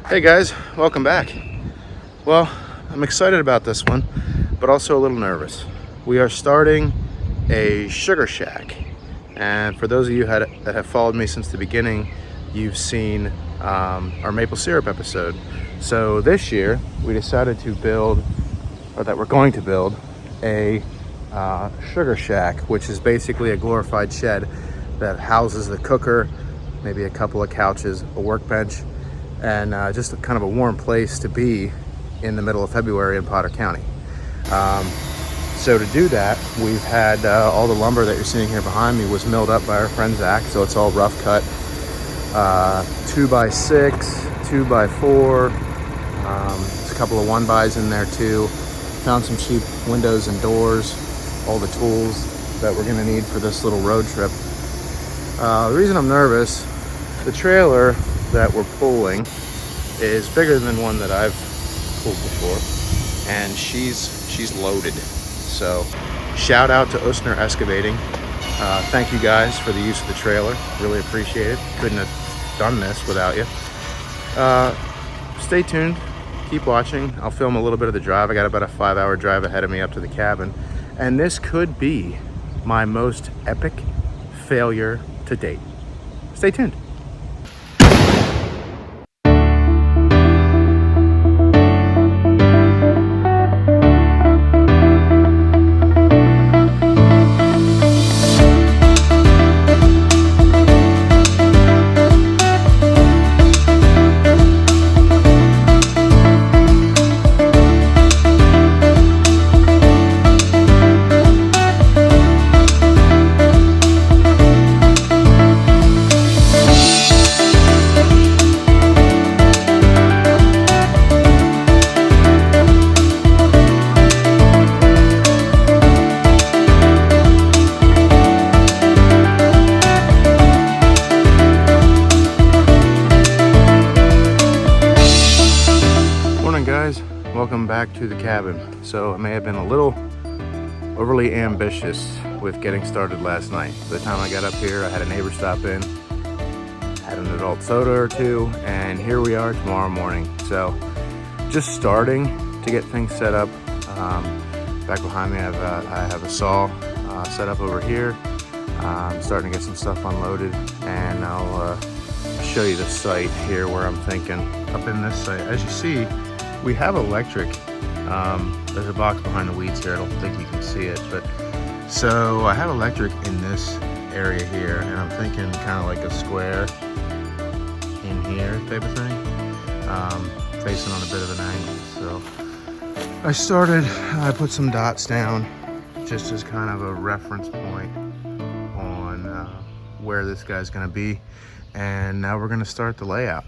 Hey guys, welcome back. Well, I'm excited about this one, but also a little nervous. We are starting a sugar shack. And for those of you that have followed me since the beginning, you've seen our maple syrup episode. So this year, we decided to build, or that we're going to build, a sugar shack, which is basically a glorified shed that houses the cooker, maybe a couple of couches, a workbench, and just a kind of a warm place to be in the middle of February in Potter County. So to do that, we've had all the lumber that you're seeing here behind me was milled up by our friend Zach, so it's all rough cut, 2x6, 2x4, there's a couple of 1x in there too. Found some cheap windows and doors, all the tools that we're gonna need for this little road trip. The reason I'm nervous, the trailer that we're pulling is bigger than one that I've pulled before, and she's loaded. So shout out to Usner Excavating. Thank you guys for the use of the trailer, really appreciate it. Couldn't have done this without you. Stay tuned, keep watching. I'll film a little bit of the drive. I got about a 5-hour drive ahead of me up to the cabin, and this could be my most epic failure to date. Stay tuned. Guys, welcome back to the cabin. So I may have been a little overly ambitious with getting started last night. By the time I got up here, I had a neighbor stop in, had an adult soda or two, and here we are tomorrow morning. So just starting to get things set up. Back behind me, I have a saw set up over here. I'm starting to get some stuff unloaded, and I'll show you the site here where I'm thinking. Up in this site, as you see, we have electric. There's a box behind the weeds here. I don't think you can see it, but so I have electric in this area here, and I'm thinking kind of like a square in here type of thing, facing on a bit of an angle. So I put some dots down just as kind of a reference point on where this guy's gonna be, and now we're gonna start the layout.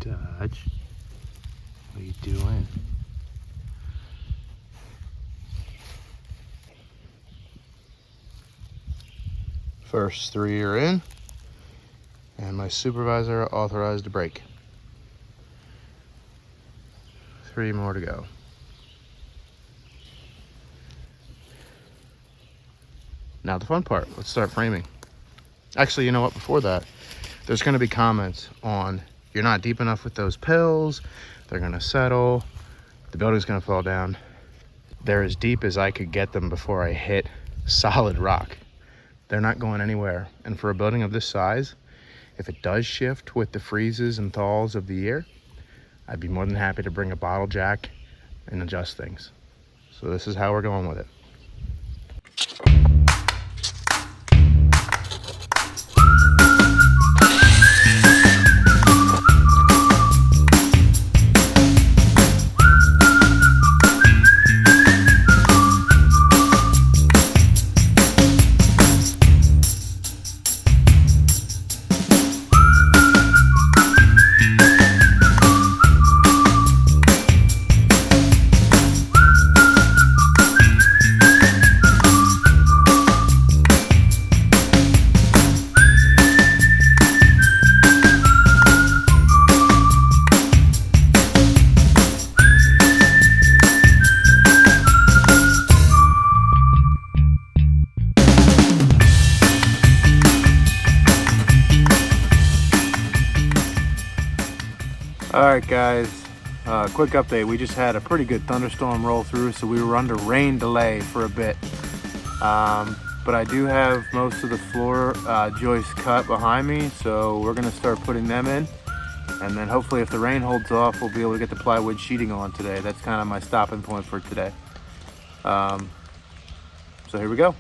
Dodge, what are you doing? First 3 are in, and my supervisor authorized a break. 3 more to go. Now the fun part, let's start framing. Actually, you know what, before that, there's gonna be comments on, you're not deep enough with those pills, they're gonna settle, the building's gonna fall down. They're as deep as I could get them before I hit solid rock. They're not going anywhere. And for a building of this size, if it does shift with the freezes and thaws of the year, I'd be more than happy to bring a bottle jack and adjust things. So this is how we're going with it. All right, guys, quick update. We just had a pretty good thunderstorm roll through, so we were under rain delay for a bit. But I do have most of the floor joists cut behind me, so we're gonna start putting them in. And then hopefully if the rain holds off, we'll be able to get the plywood sheeting on today. That's kind of my stopping point for today. So here we go.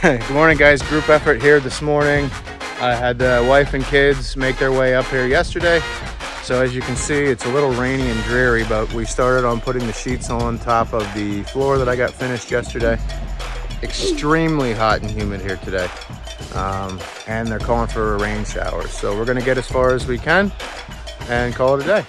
Good morning, guys. Group effort here this morning. I had the wife and kids make their way up here yesterday. So as you can see, it's a little rainy and dreary, but we started on putting the sheets on top of the floor that I got finished yesterday. Extremely hot and humid here today. And they're calling for a rain shower. So we're gonna get as far as we can and call it a day.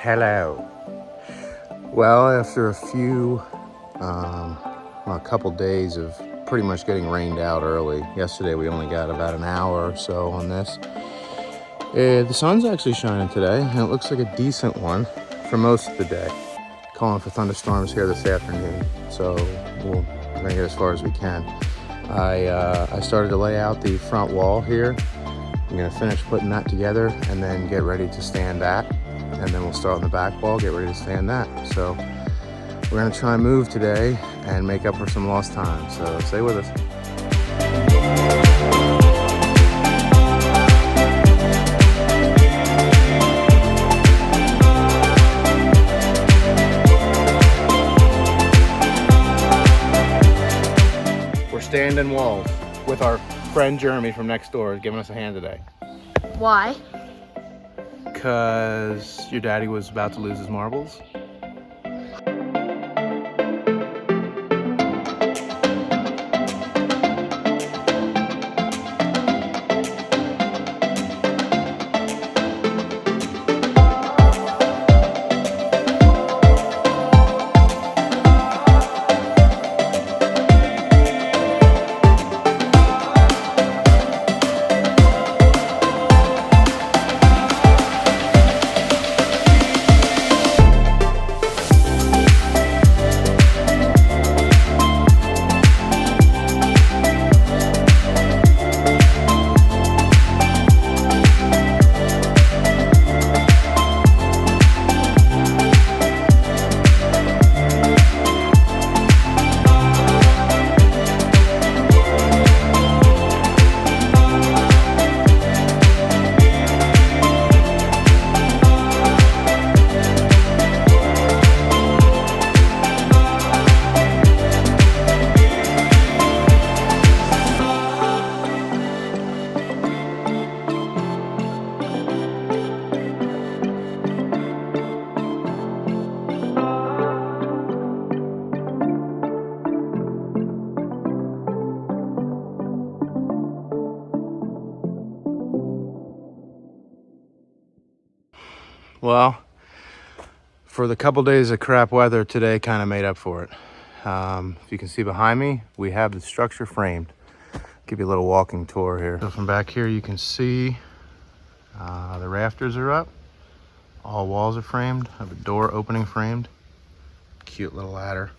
Hello. Well, after a couple days of pretty much getting rained out early. Yesterday we only got about an hour or so on this. The sun's actually shining today, and it looks like a decent one for most of the day. Calling for thunderstorms here this afternoon, so we're gonna get as far as we can. I started to lay out the front wall here. I'm gonna finish putting that together and then get ready to stand that. And then we'll start on the back wall, get ready to stand that. So we're gonna try and move today and make up for some lost time. So stay with us. walls with our friend Jeremy from next door giving us a hand today. Why? Because your daddy was about to lose his marbles. Well, for the couple days of crap weather, today kind of made up for it. If you can see behind me, we have the structure framed. Give you a little walking tour here. So from back here, you can see the rafters are up. All walls are framed. I have a door opening framed. Cute little ladder,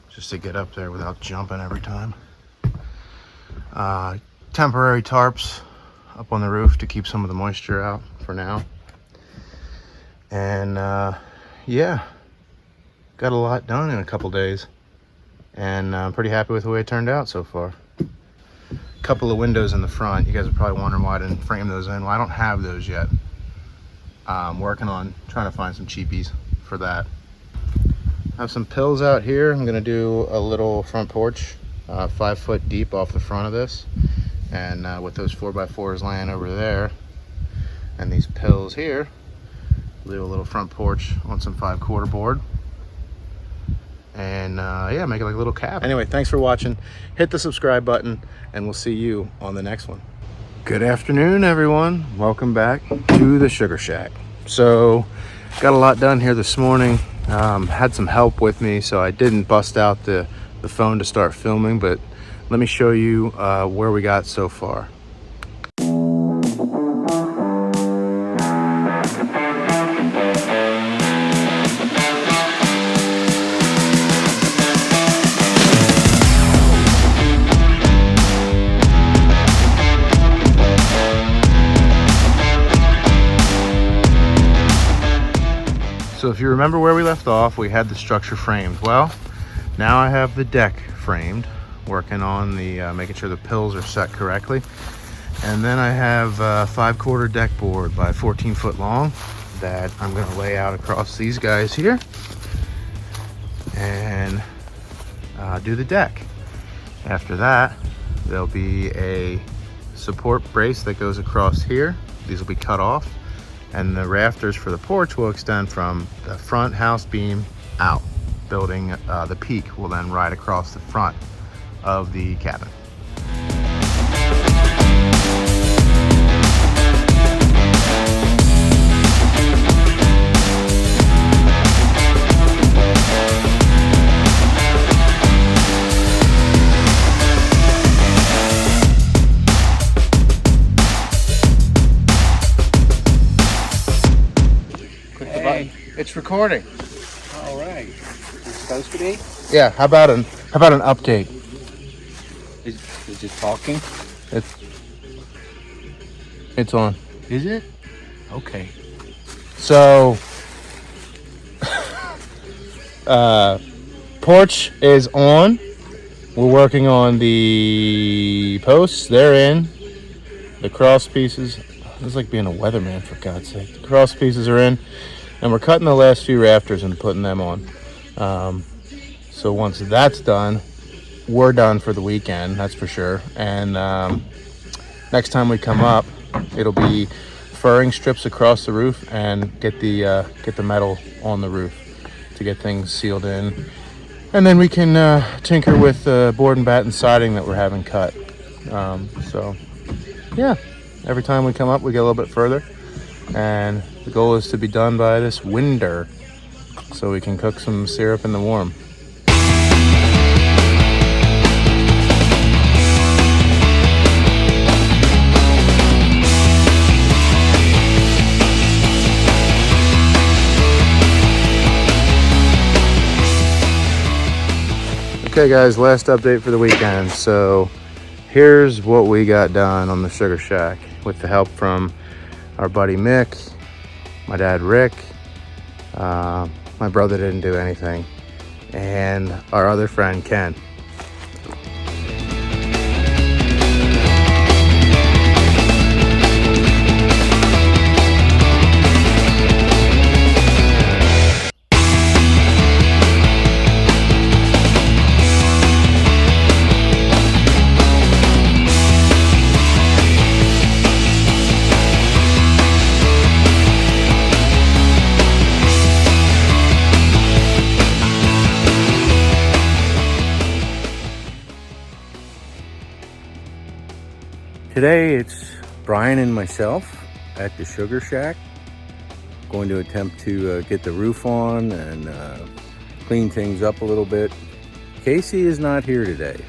just to get up there without jumping every time. Temporary tarps up on the roof to keep some of the moisture out for now. And yeah, got a lot done in a couple days, and I'm pretty happy with the way it turned out so far. A couple of windows in the front. You guys are probably wondering why I didn't frame those in. Well, I don't have those yet. I'm working on trying to find some cheapies for that. I have some pills out here. I'm gonna do a little front porch, 5 foot deep off the front of this, and with those 4x4s laying over there and these pills here, do a little front porch on some 5/4 board, and yeah, make it like a little cabin. Anyway, thanks for watching. Hit the subscribe button, and we'll see you on the next one. Good afternoon, everyone. Welcome back to the Sugar Shack. So got a lot done here this morning. Had some help with me, so I didn't bust out the phone to start filming, but let me show you where we got so far. So if you remember where we left off, we had the structure framed. Well, now I have the deck framed, working on the making sure the pills are set correctly. And then I have a 5/4 deck board by 14 foot long that I'm gonna lay out across these guys here and do the deck. After that, there'll be a support brace that goes across here. These will be cut off. And the rafters for the porch will extend from the front house beam out. Building the peak will then ride across the front of the cabin. It's recording. All right. It's supposed to be? Yeah. How about an update? Is it talking? It's on. Is it? Okay. So porch is on. We're working on the posts. They're in. The cross pieces. It's like being a weatherman, for God's sake. The cross pieces are in. And we're cutting the last few rafters and putting them on. So once that's done, we're done for the weekend, that's for sure. And next time we come up, it'll be furring strips across the roof and get the metal on the roof to get things sealed in. And then we can tinker with the board and batten siding that we're having cut. So yeah, every time we come up, we get a little bit further. And the goal is to be done by this winter so we can cook some syrup in the warm. Okay guys, last update for the weekend. So here's what we got done on the Sugar Shack with the help from our buddy Mick, my dad Rick, my brother didn't do anything, and our other friend Ken. Today it's Brian and myself at the Sugar Shack. Going to attempt to get the roof on and clean things up a little bit. Casey is not here today.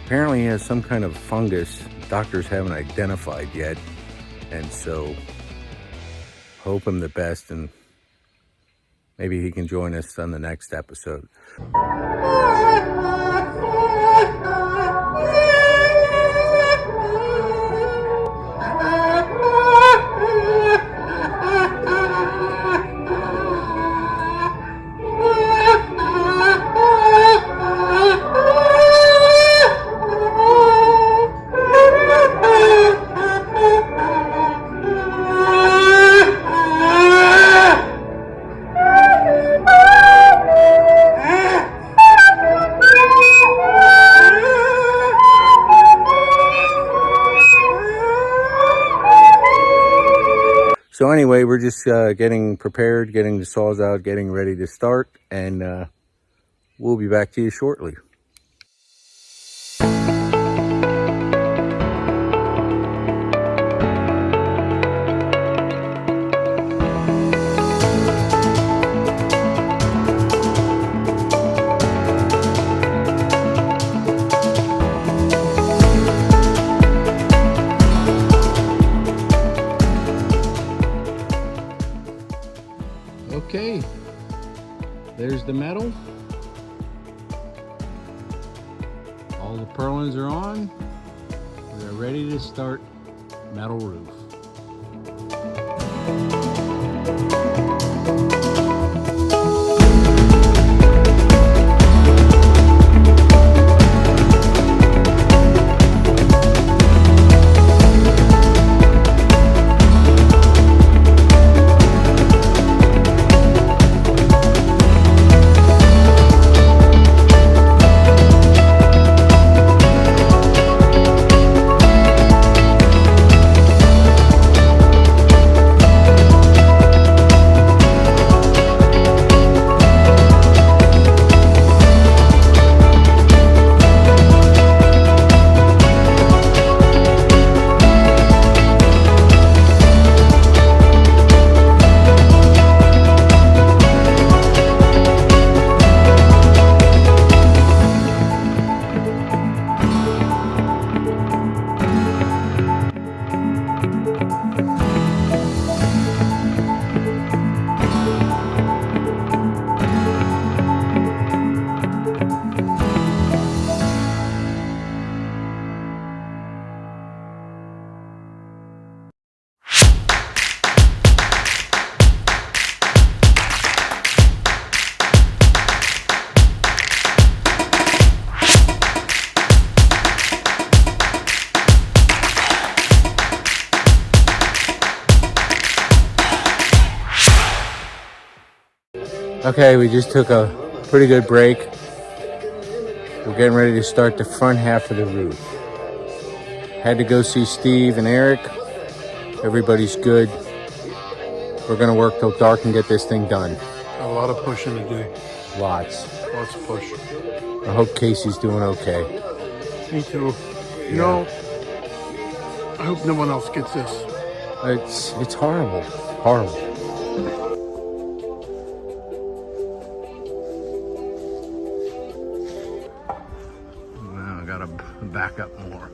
Apparently he has some kind of fungus doctors haven't identified yet. And so hope him the best, and maybe he can join us on the next episode. So anyway, we're just getting prepared, getting the saws out, getting ready to start, and we'll be back to you shortly. Okay, there's the metal. All the purlins are on. We're ready to start metal roof. Okay, we just took a pretty good break. We're getting ready to start the front half of the roof. Had to go see Steve and Eric. Everybody's good. We're gonna work till dark and get this thing done. A lot of pushing to do. Lots. Lots of push. I hope Casey's doing okay. Me too. You know, I hope no one else gets this. It's horrible. Horrible. Now I gotta back up more.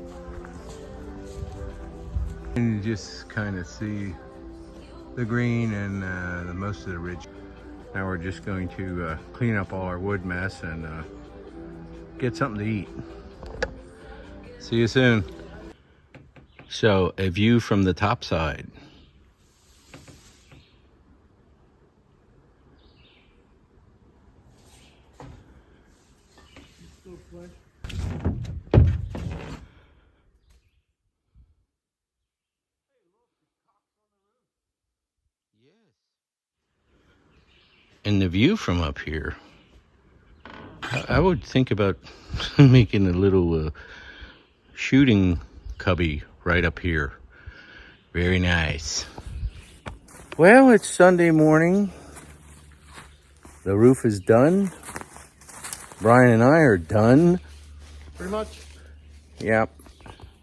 And you just kind of see the green and the most of the ridge. Now we're just going to clean up all our wood mess and get something to eat. See you soon. So, a view from the top side. And the view from up here, I would think about making a little shooting cubby right up here. Very nice. Well, it's Sunday morning. The roof is done. Brian and I are done. Pretty much. Yep.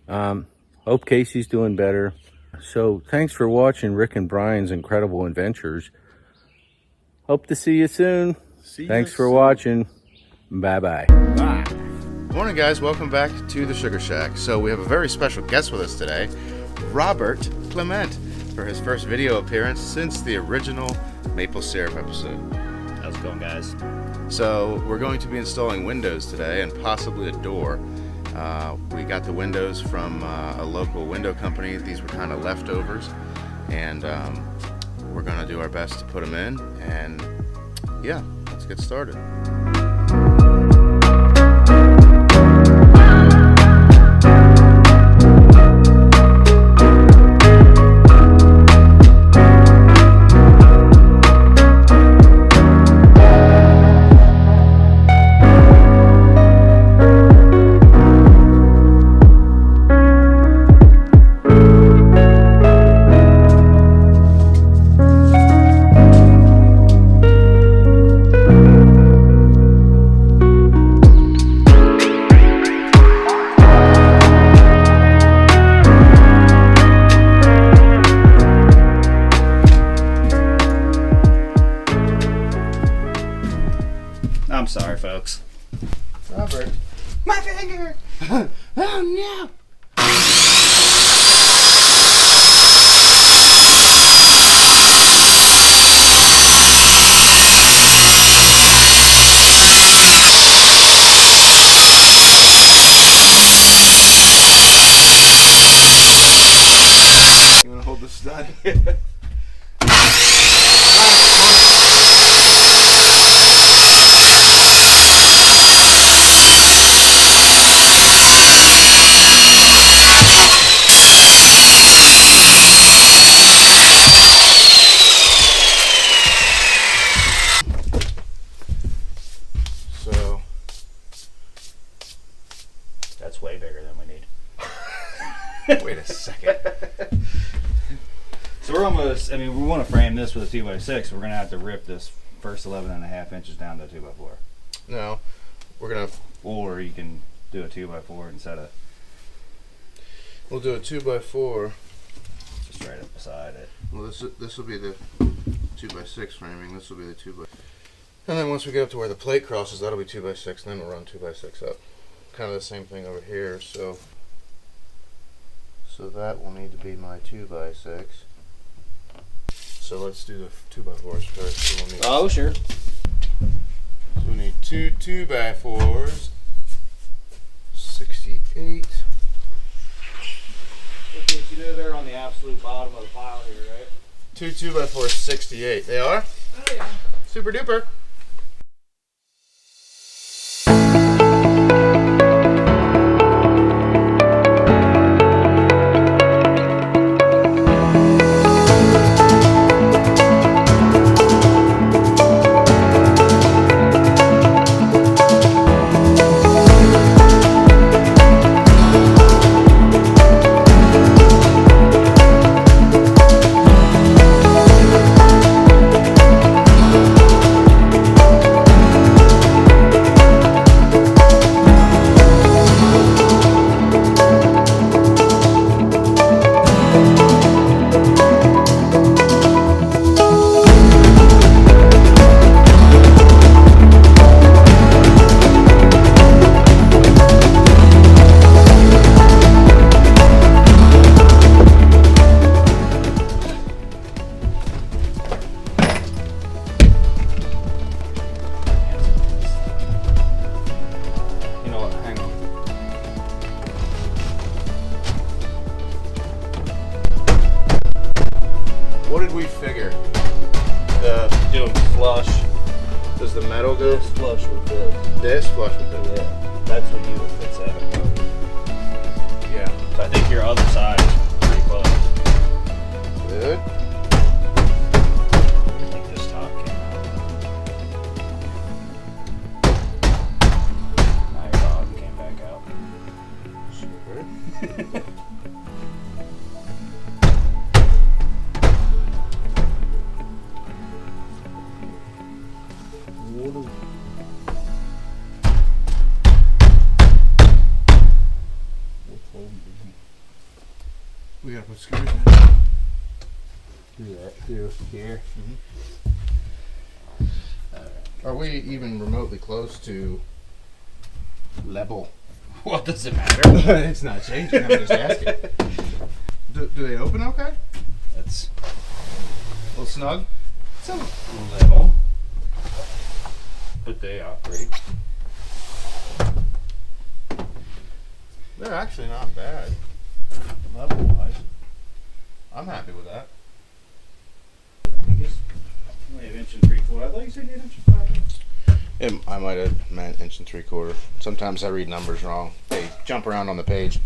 Hope Casey's doing better. So thanks for watching Rick and Brian's incredible adventures. Hope to see you soon. Thanks for watching. Bye-bye. Bye. Morning, guys. Welcome back to the Sugar Shack. So we have a very special guest with us today, Robert Clement, for his first video appearance since the original maple syrup episode. How's it going, guys? So we're going to be installing windows today and possibly a door. We got the windows from a local window company. These were kind of leftovers, and we're going to do our best to put them in. And yeah, let's get started. I'm sorry, folks. Robert. My finger! Oh no! You wanna hold the stud? So That's way bigger than we need. wait a second. So we're almost, we want to frame this with a 2x6. We're going to have to rip this first 11.5 inches down to a 2x4. No, we're gonna. Or you can do a 2x4 instead of We'll do a 2x4. just right up beside it. Well, this will be the 2x6 framing. This will be the 2x. And then once we get up to where the plate crosses, that'll be 2x6. And then we'll run 2x6 up. Kind of the same thing over here. So that will need to be my 2x6. So let's do the 2x4s first. So we'll need, Oh, sure. so we need two 2x4s. 68. Okay, you know they're on the absolute bottom of the pile here, right? Two 2x4s, 68. They are? Oh, yeah. Super duper. What did we figure? The Doing flush. does the metal go This flush with this. this flush with this? Yeah. That's what you would fit 7. Yeah. So I think your other side is pretty close. Good. I think this top came out. Now your bottom came back out. We gotta put screws in. Do that through here. Are we even remotely close to level? What does it matter? It's not changing. I'm just asking. Do they open okay? That's A little snug? it's a level, but they operate. They're actually not bad. Level wise, I'm happy with that. I guess only an 1 3/4. I thought you said you had 1 5. I might have meant 1 3/4. Sometimes I read numbers wrong. They jump around on the page.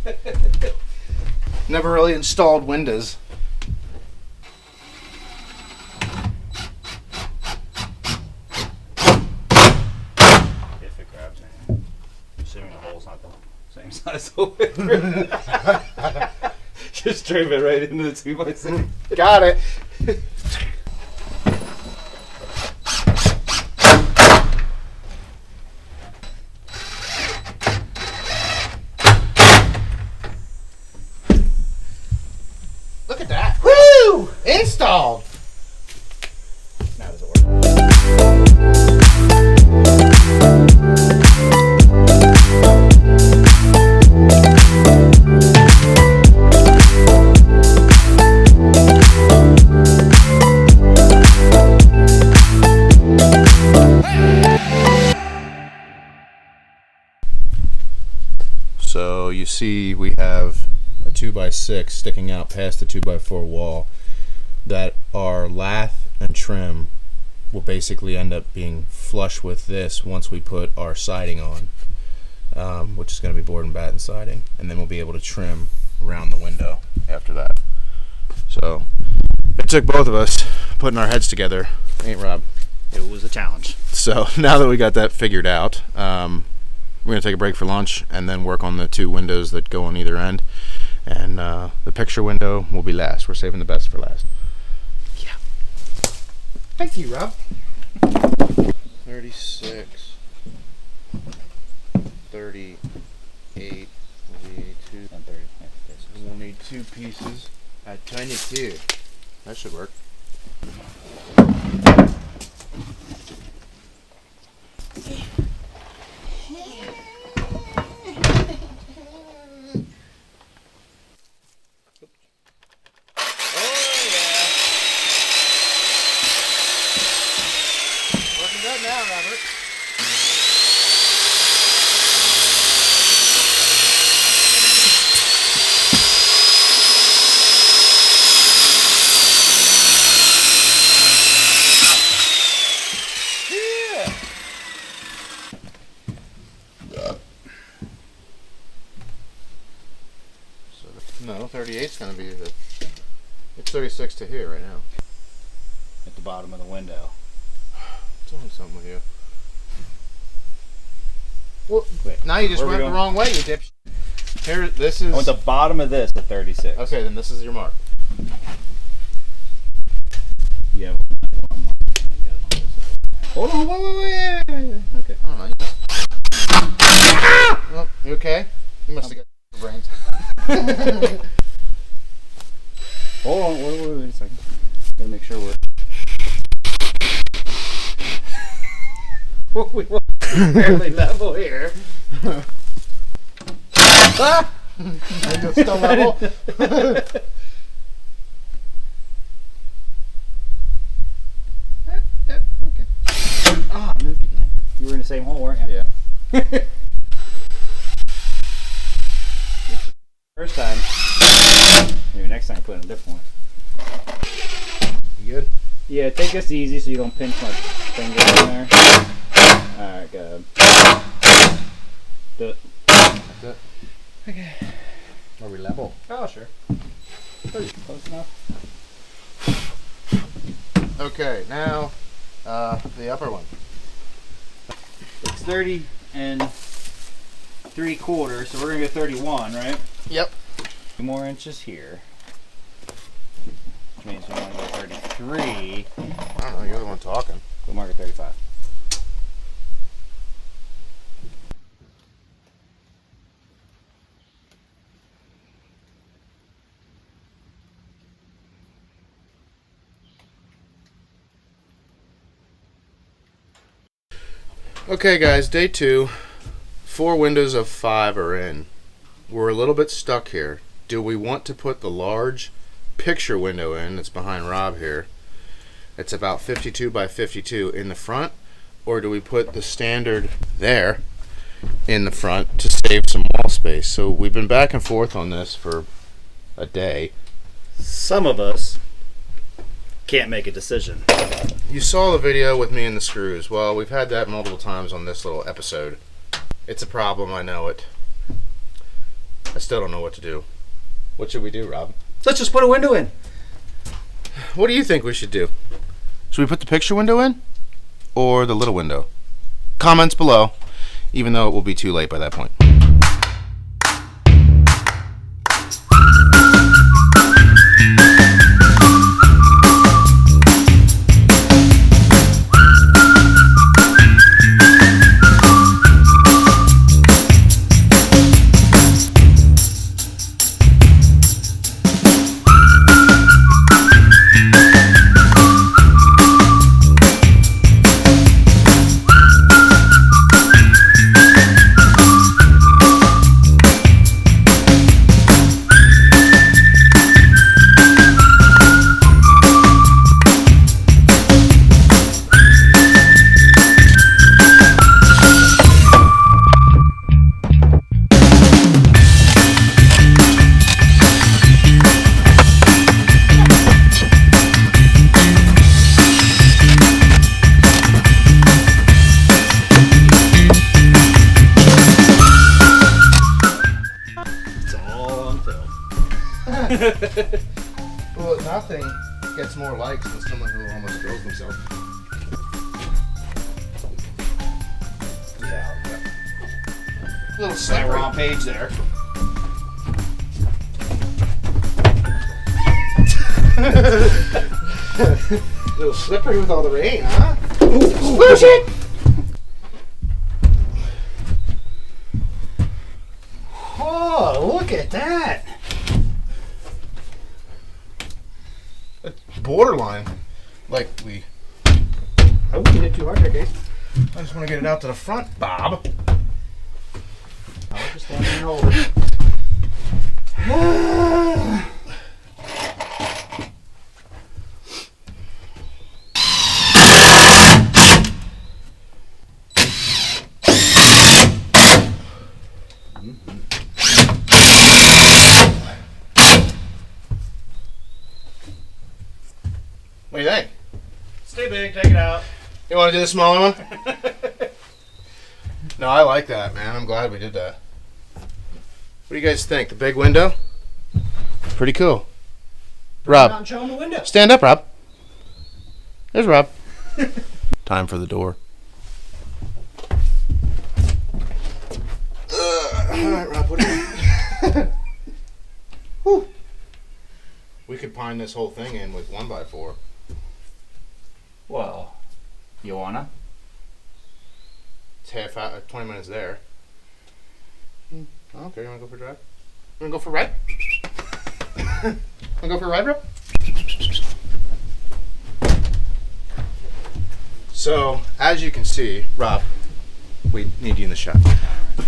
Never really installed windows. If it grabs me, assuming the hole's not the same size over. Just drive it right into the 2x6. Got it. Look at that. Woo! Installed. Now does it work? So you see we have a 2x6 sticking out past the 2x4 wall that our lath and trim will basically end up being flush with this once we put our siding on, which is going to be board and batten siding, and then we'll be able to trim around the window after that. So it took both of us putting our heads together, ain't Rob? It was a challenge. So now that we got that figured out, we're going to take a break for lunch and then work on the 2 windows that go on either end. And the picture window will be last. We're saving the best for last. Yeah. Thank you, Rob. 36, 38, we'll need 2. And 30. We'll need 2 pieces at 22. That should work. Working good now, Robert. No, 38's gonna be the. It's 36 to here right now. At the bottom of the window. What's wrong with something with you? Well, Wait, now you just where are we went the going? wrong way, you dipshit. Here, this is. I want the bottom of this at 36. Okay, then this is your mark. Yeah. Hold on, wait. Okay. I don't know. You must... Oh, you okay? You must have got brains. Hold on, wait a second. Gotta make sure we're. We want fairly level here. Ah! Are you still level? Ah, I moved again. You were in the same hole, weren't you? Yeah. First time. Maybe next time put in a different one. Yeah, take this easy so you don't pinch my finger in there. Alright, good. Do it. That's it. Okay. Are we level? Oh, sure. Pretty close enough. Okay, now the upper one. It's 30 3/4, so we're gonna go 31, right? Yep. 2 more inches here. Which means we want to go 33. I don't know, you're the one talking. We'll mark it 35. Okay guys, day 2. 4 windows of 5 are in. We're a little bit stuck here. Do we want to put the large picture window in that's behind Rob here? It's about 52 by 52 in the front, or do we put the standard there in the front to save some wall space? So we've been back and forth on this for a day. Some of us can't make a decision. You saw the video with me and the screws. Well, we've had that multiple times on this little episode. It's a problem, I know it. I still don't know what to do. What should we do, Rob? Let's just put a window in. What do you think we should do? Should we put the picture window in? Or the little window? Comments below, even though it will be too late by that point. Well, nothing gets more likes than someone who almost kills themselves. Yeah. A little We're slippery. on page there. A little slippery with all the rain, huh? Splash it! Oh, look at that! Borderline. Like we. I wouldn't hit too hard there, Case. I just want to get it out to the front, Bob. I'll just stand there and hold it. What do you think? Stay big, take it out. You want to do the smaller one? No, I like that, man. I'm glad we did that. What do you guys think? The big window? Pretty cool. Rob, Not showing the window. stand up, Rob. There's Rob. Time for the door. All right, Rob, what do you Whew. We could pine this whole thing in with 1x4. Well, you wanna? It's half hour, 20 minutes there. Okay, you wanna go for a drive? You wanna go for a ride? Wanna go for a ride, bro? So, as you can see, Rob, we need you in the shot.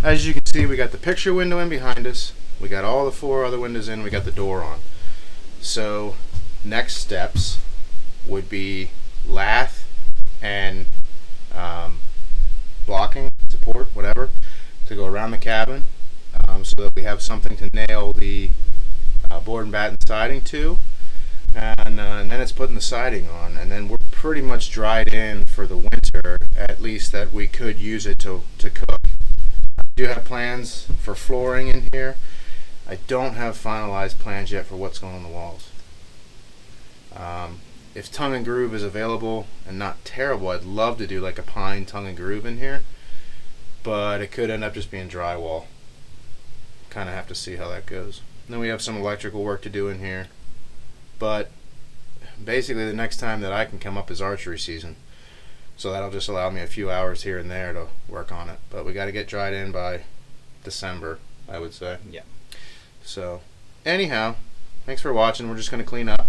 As you can see, we got the picture window in behind us. We got all the 4 other windows in. We got the door on. So, next steps would be lath and blocking, support, whatever, to go around the cabin so that we have something to nail the board and batten siding to. And then it's putting the siding on. And then we're pretty much dried in for the winter, at least that we could use it to cook. I do have plans for flooring in here. I don't have finalized plans yet for what's going on the walls. If tongue and groove is available and not terrible, I'd love to do like a pine tongue and groove in here, but it could end up just being drywall. Kind of have to see how that goes. And then we have some electrical work to do in here, but basically the next time that I can come up is archery season, so that'll just allow me a few hours here and there to work on it. But we got to get dried in by December, I would say. Yeah. So anyhow, thanks for watching. We're just going to clean up,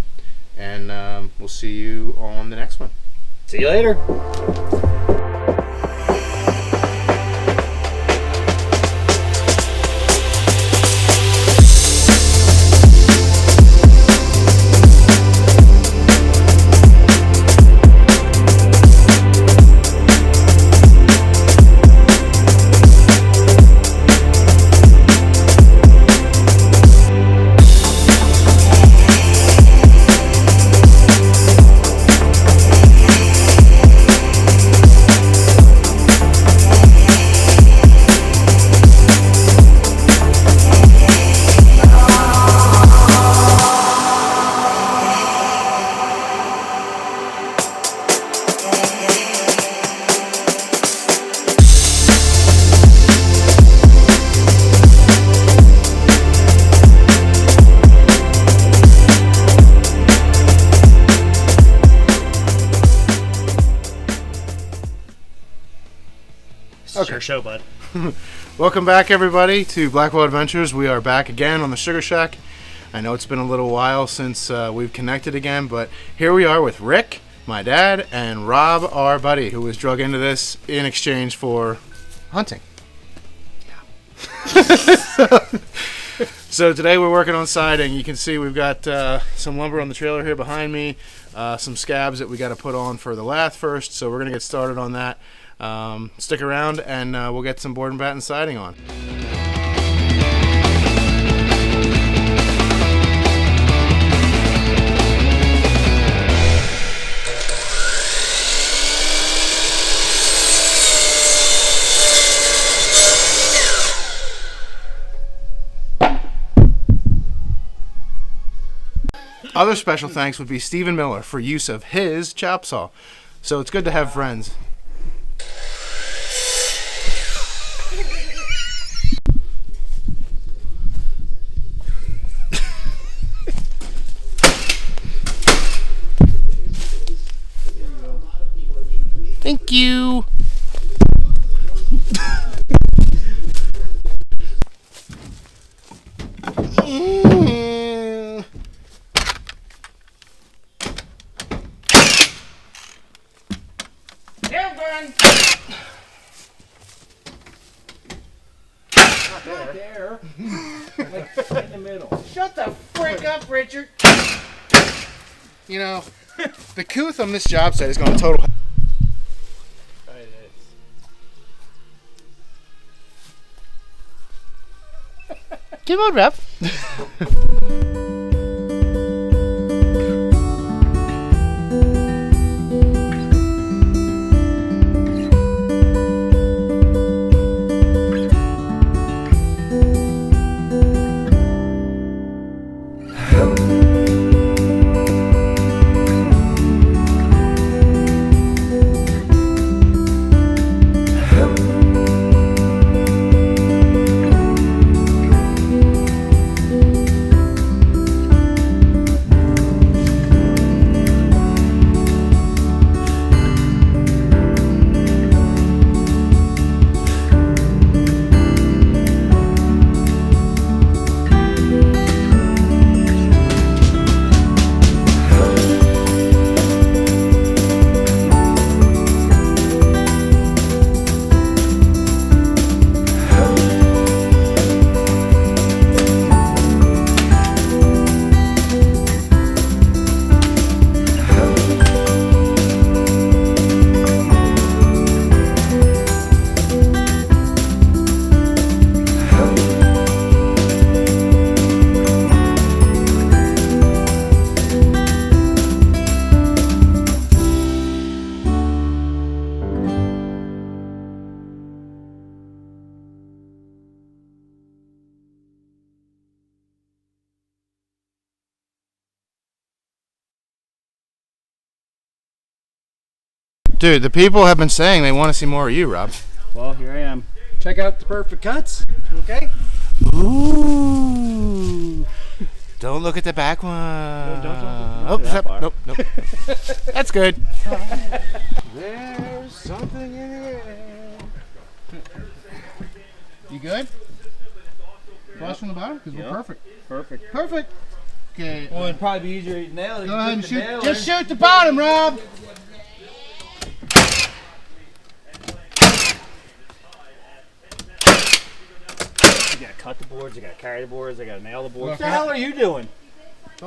and we'll see you on the next one. See you later. It's your show, bud. Welcome back, everybody, to Blackwell Adventures. We are back again on the Sugar Shack. I know it's been a little while since we've connected again, but here we are with Rick, my dad, and Rob, our buddy, who was drug into this in exchange for hunting. So today we're working on siding. You can see we've got some lumber on the trailer here behind me, some scabs that we got to put on for the lath first, so we're going to get started on that. Stick around and we'll get some board and batten siding on. Other special thanks would be Stephen Miller for use of his chop saw. So it's good to have friends. Thank you. Not there. Like in the middle. Shut the frick up, Richard. You know, the couth on this job site is going to total. Come on, Rep. Dude, the people have been saying they want to see more of you, Rob. Well, here I am. Check out the perfect cuts. Okay. Ooh. Don't look at the back one. Don't Oh, look that far. nope. That's good. There's something in the air. You good? Flush from the bottom? Because we're perfect. Perfect. Perfect. Okay. Well, it'd probably be easier to nail it. Go ahead and shoot. Just shoot the bottom, Rob. You gotta cut the boards, you gotta carry the boards, you gotta nail the boards. What the hell are you doing? She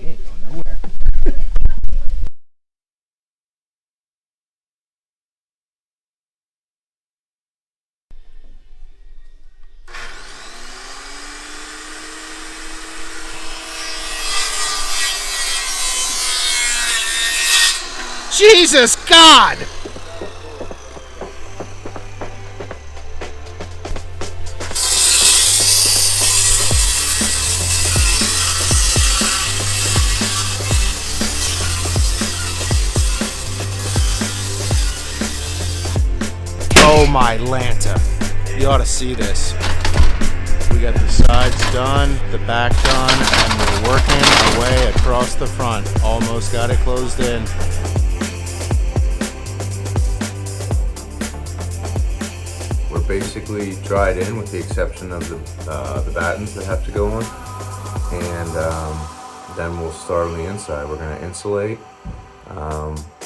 ain't going nowhere. Jesus God! Oh my Lanta. You ought to see this. We got the sides done, the back done, and we're working our way across the front. Almost got it closed in. We're basically dried in with the exception of the battens that have to go on. And then we'll start on the inside. We're going to insulate.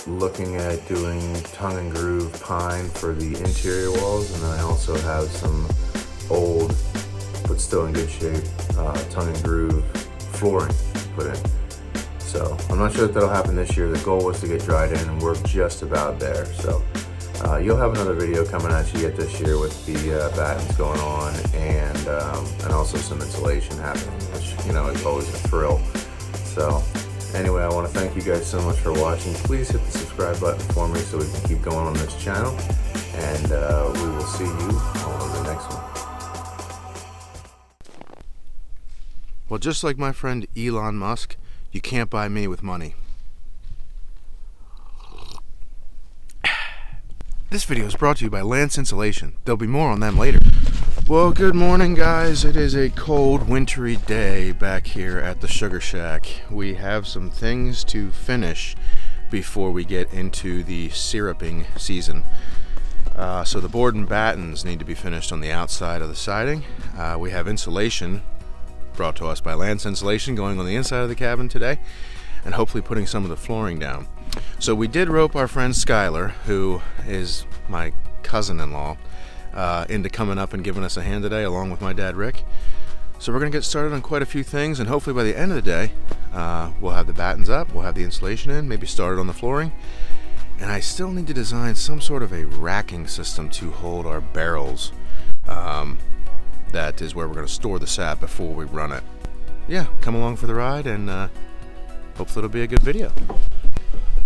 Looking at doing tongue and groove pine for the interior walls, and then I also have some old but still in good shape tongue and groove flooring to put in. So I'm not sure if that'll happen this year. The goal was to get dried in, and we're just about there. So you'll have another video coming at you yet this year with the battens going on, and also some insulation happening, which, you know, is always a thrill. So anyway, I want to thank you guys so much for watching. Please hit the subscribe button for me so we can keep going on this channel, and we will see you on the next one. Well, just like my friend Elon Musk, you can't buy me with money. This video is brought to you by Lance Insulation. There'll be more on them later. Well, good morning, guys. It is a cold, wintry day back here at the Sugar Shack. We have some things to finish before we get into the syruping season. So the board and battens need to be finished on the outside of the siding. We have insulation brought to us by Lance Insulation going on the inside of the cabin today, and hopefully putting some of the flooring down. So we did rope our friend Skylar, who is my cousin-in-law, into coming up and giving us a hand today, along with my dad Rick. So we're gonna get started on quite a few things, and hopefully by the end of the day we'll have the battens up, we'll have the insulation in, maybe started on the flooring, and I still need to design some sort of a racking system to hold our barrels. That is where we're going to store the sap before we run it. Yeah, come along for the ride, and hopefully it'll be a good video.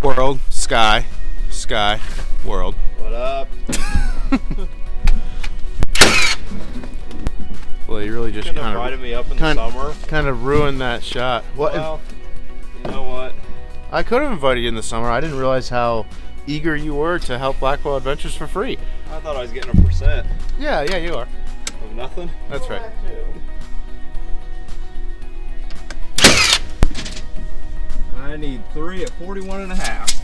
World, sky, world. What up? Well, you really just You invited me up in the summer. kind of ruined that shot. What? Well, you know what? I could have invited you in the summer. I didn't realize how eager you were to help Blackwell Adventures for free. I thought I was getting a percent Yeah, you are. of nothing. That's right. I need 3 at 41.5.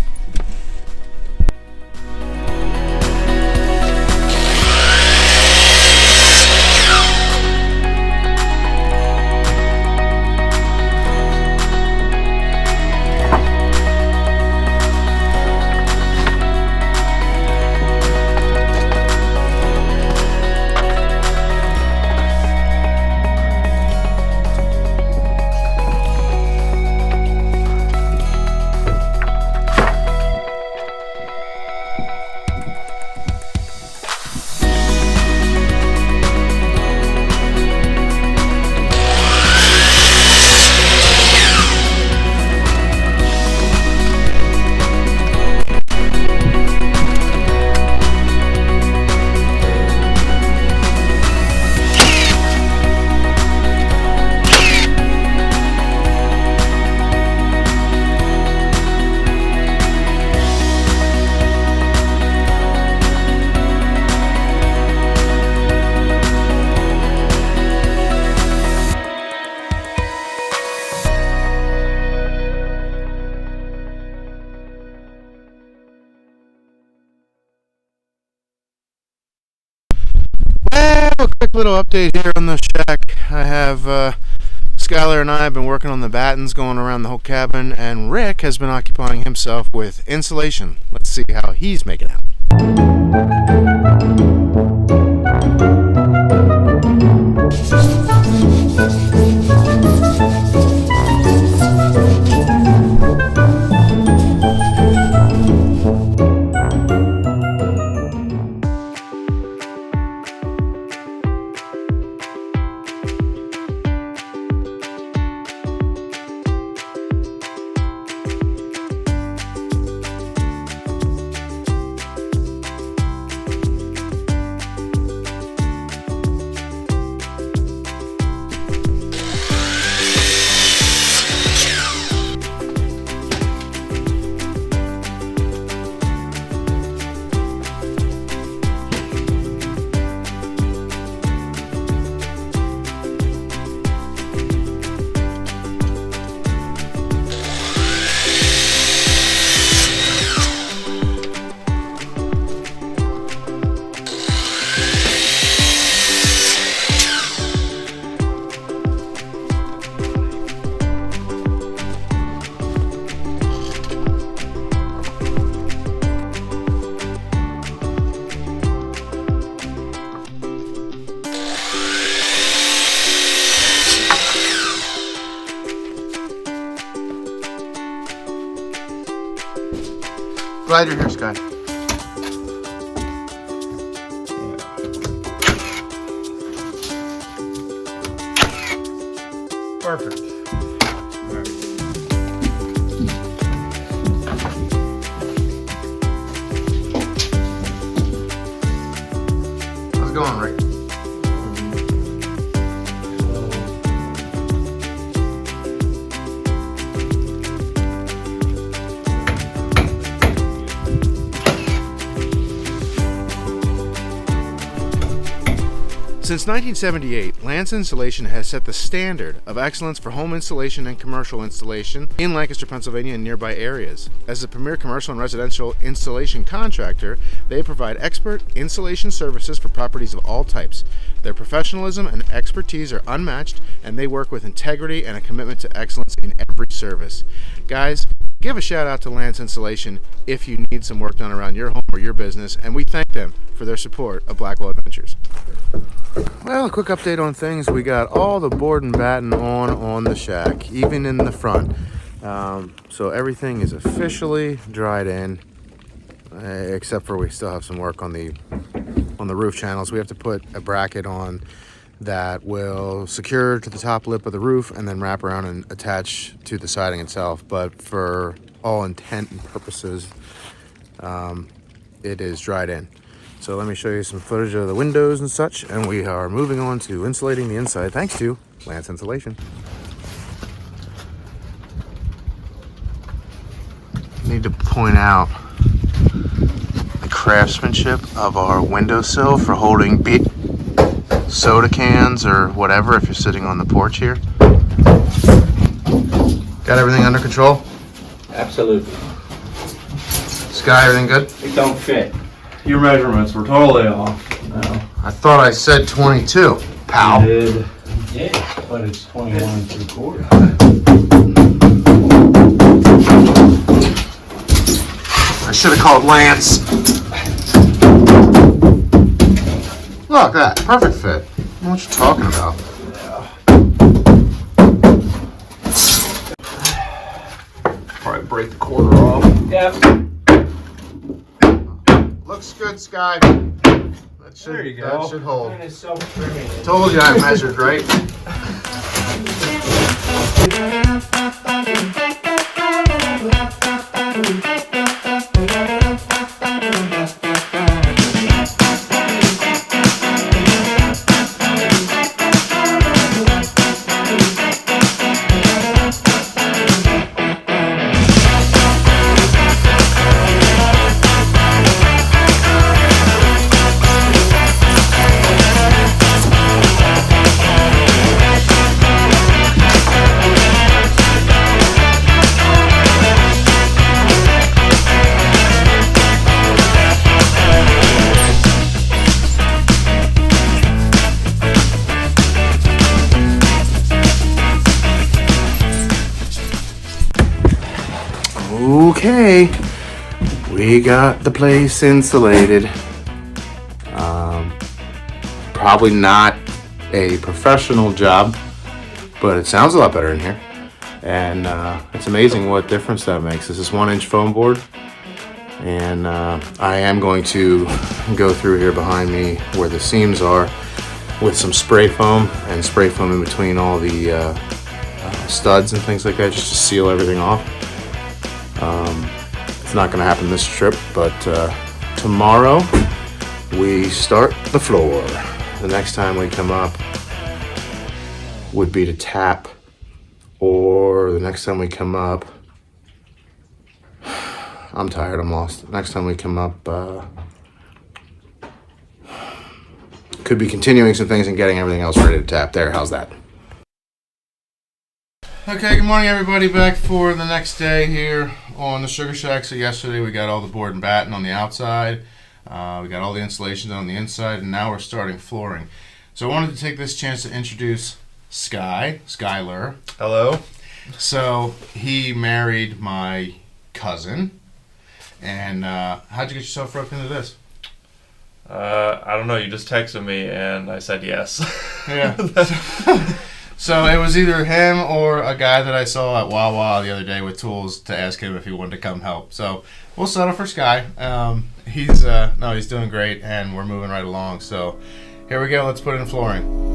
a quick little update here on the shack. I have Skylar and I have been working on the battens going around the whole cabin, and Rick has been occupying himself with insulation. Let's see how he's making out. Glad you're here, Sky. Perfect. How's it going, Rick? Since 1978, Lance Insulation has set the standard of excellence for home installation and commercial installation in Lancaster, Pennsylvania and nearby areas. As the premier commercial and residential installation contractor, they provide expert installation services for properties of all types. Their professionalism and expertise are unmatched, and they work with integrity and a commitment to excellence in every service. Guys, give a shout out to Lance Insulation if you need some work done around your home or your business, and we thank them for their support of Blackwell Adventures. Well, a quick update on things. We got all the board and batten on the shack, even in the front. So everything is officially dried in, except for we still have some work on the roof channels. We have to put a bracket on that will secure to the top lip of the roof and then wrap around and attach to the siding itself. But for all intent and purposes, it is dried in. So let me show you some footage of the windows and such, and we are moving on to insulating the inside thanks to Lance Insulation. Need to point out the craftsmanship of our windowsill for holding soda cans or whatever if you're sitting on the porch here. Got everything under control? Absolutely. Sky, everything good? It don't fit. Your measurements were totally off. No. I thought I said 22, pal. You did. Yeah, but it's 21 3/4. I should have called Lance. Look, that perfect fit. What you talking about? Probably break the quarter off. Yep. Looks good, Sky. That should hold. Mine is self-trimming. Told you I measured, right? today we got the place insulated. Probably not a professional job, but it sounds a lot better in here. And it's amazing what difference that makes. This is 1-inch foam board. And I am going to go through here behind me where the seams are with some spray foam and spray foam in between all the studs and things like that, just to seal everything off. It's not going to happen this trip, but tomorrow we start the floor. The next time we come up would be to tap, or the next time we come up, I'm tired, I'm lost. Next time we come up, could be continuing some things and getting everything else ready to tap. There, how's that? Okay, good morning everybody. Back for the next day here on the Sugar Shack. So yesterday we got all the board and batten on the outside. We got all the insulation done on the inside, and now we're starting flooring. So I wanted to take this chance to introduce Skyler. Hello. So he married my cousin. And how'd you get yourself roped into this? I don't know. You just texted me and I said yes. Yeah. So it was either him or a guy that I saw at Wawa the other day with tools to ask him if he wanted to come help. So we'll settle for Sky. He's doing great, and we're moving right along. So here we go. Let's put in flooring.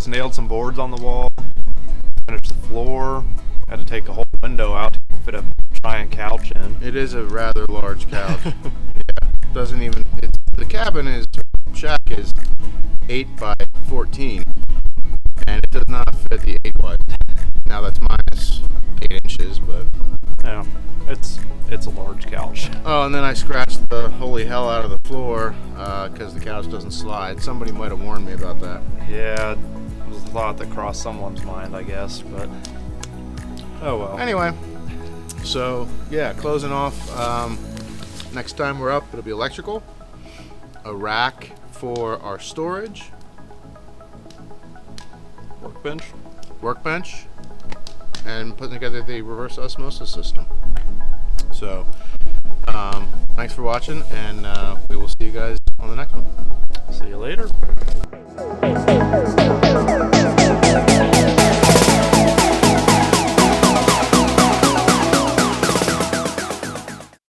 just nailed some boards on the wall, finished the floor, had to take a whole window out to fit a giant couch in. It is a rather large couch. Yeah, doesn't even. The cabin is shack is 8 by 14, and it does not fit the 8 wide. Now that's minus 8 inches, but Yeah, it's a large couch. oh, and then I scratched the holy hell out of the floor because the couch doesn't slide. Somebody might have warned me about that. Yeah, it was a thought that crossed someone's mind, I guess, but oh well. Anyway, so yeah, closing off. Next time we're up, it'll be electrical, a rack for our storage, workbench, and putting together the reverse osmosis system. So, thanks for watching, and we will see you guys on the next one. See you later.